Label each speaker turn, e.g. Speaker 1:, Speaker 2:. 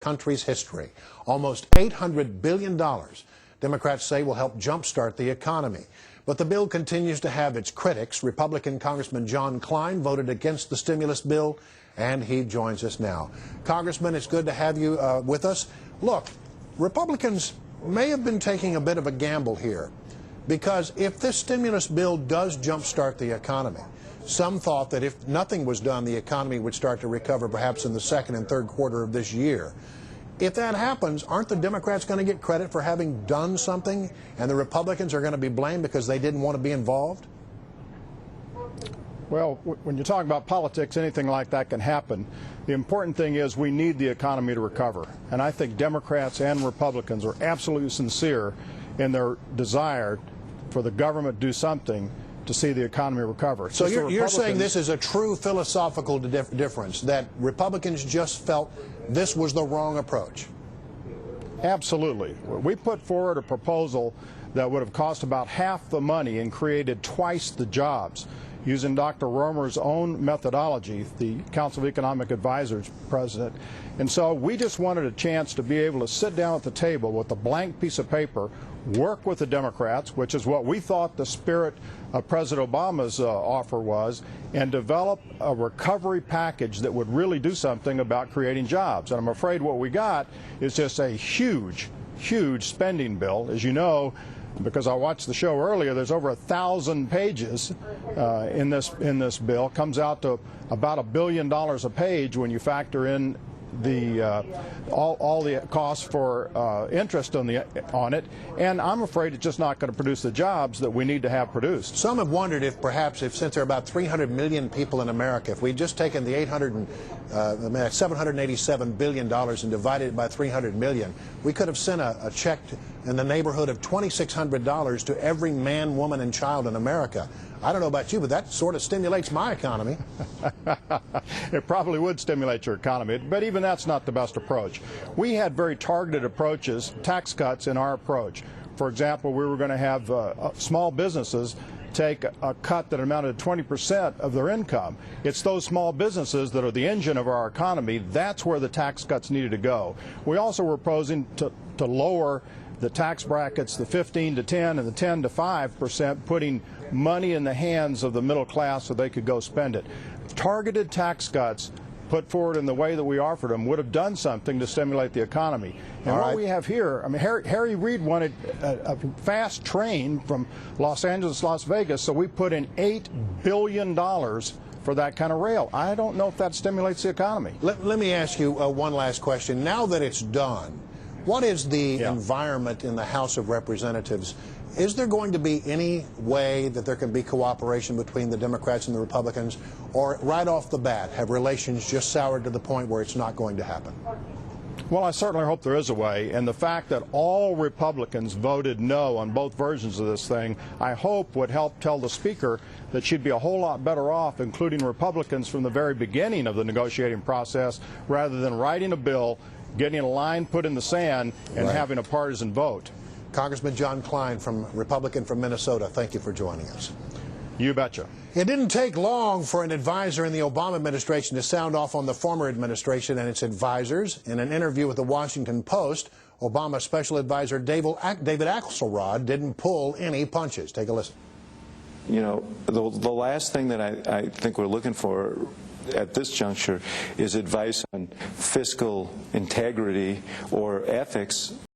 Speaker 1: country's history. Almost $800 billion, Democrats say, will help jumpstart the economy. But the bill continues to have its critics. Republican Congressman John Kline voted against the stimulus bill, and he joins us now. Congressman, it's good to have you with us. Look, Republicans may have been taking a bit of a gamble here, because if this stimulus bill does jumpstart the economy, some thought that if nothing was done, the economy would start to recover perhaps in the second and third quarter of this year. If that happens, aren't the Democrats going to get credit for having done something, and the Republicans are going to be blamed because they didn't want to be involved?
Speaker 2: Well, when you talk about politics, anything like that can happen. The important thing is we need the economy to recover. And I think Democrats and Republicans are absolutely sincere in their desire for the government to do something to see the economy recover.
Speaker 1: So you're saying this is a true philosophical difference, that Republicans just felt this was the wrong approach?
Speaker 2: Absolutely. We put forward a proposal that would have cost about half the money and created twice the jobs, using Dr. Romer's own methodology, the Council of Economic Advisors president. And so we just wanted a chance to be able to sit down at the table with a blank piece of paper, work with the Democrats, which is what we thought the spirit of President Obama's offer was, and develop a recovery package that would really do something about creating jobs. And I'm afraid what we got is just a huge, huge spending bill. As you know, because I watched the show earlier, there's over 1,000 pages in this bill. Comes out to about $1 billion a page when you factor in the all the costs for interest on it, and I'm afraid it's just not going to produce the jobs that we need to have produced.
Speaker 1: Some have wondered if perhaps, since there are about 300 million people in America, if we'd just taken the $787 billion and divided it by 300 million, we could have sent a check in the neighborhood of $2,600 to every man, woman, and child in America. I don't know about you, but that sort of stimulates my economy.
Speaker 2: It probably would stimulate your economy, but even that's not the best approach. We had very targeted approaches, tax cuts in our approach. For example, we were going to have small businesses take a cut that amounted to 20% of their income. It's those small businesses that are the engine of our economy. That's where the tax cuts needed to go. We also were proposing to lower the tax brackets, the 15 to 10 and the 10 to 5%, putting money in the hands of the middle class so they could go spend it. Targeted tax cuts put forward in the way that we offered them would have done something to stimulate the economy. And what we have here, I mean, Harry Reid wanted a fast train from Los Angeles to Las Vegas, so we put in $8 billion for that kind of rail. I don't know if that stimulates the economy.
Speaker 1: Let me ask you one last question. Now that it's done, what is the environment in the House of Representatives? Is there going to be any way that there can be cooperation between the Democrats and the Republicans, or right off the bat have relations just soured to the point where it's not going to happen?
Speaker 2: Well, I certainly hope there is a way, and the fact that all Republicans voted no on both versions of this thing, I hope would help tell the Speaker that she'd be a whole lot better off including Republicans from the very beginning of the negotiating process, rather than writing a bill, getting a line put in the sand, and having a partisan vote.
Speaker 1: Congressman John Kline, Republican from Minnesota, thank you for joining us.
Speaker 2: You betcha.
Speaker 1: It didn't take long for an advisor in the Obama administration to sound off on the former administration and its advisors. In an interview with the Washington Post, Obama Special Advisor David Axelrod didn't pull any punches. Take a listen.
Speaker 3: You know, the last thing that I think we're looking for at this juncture is advice on fiscal integrity or ethics.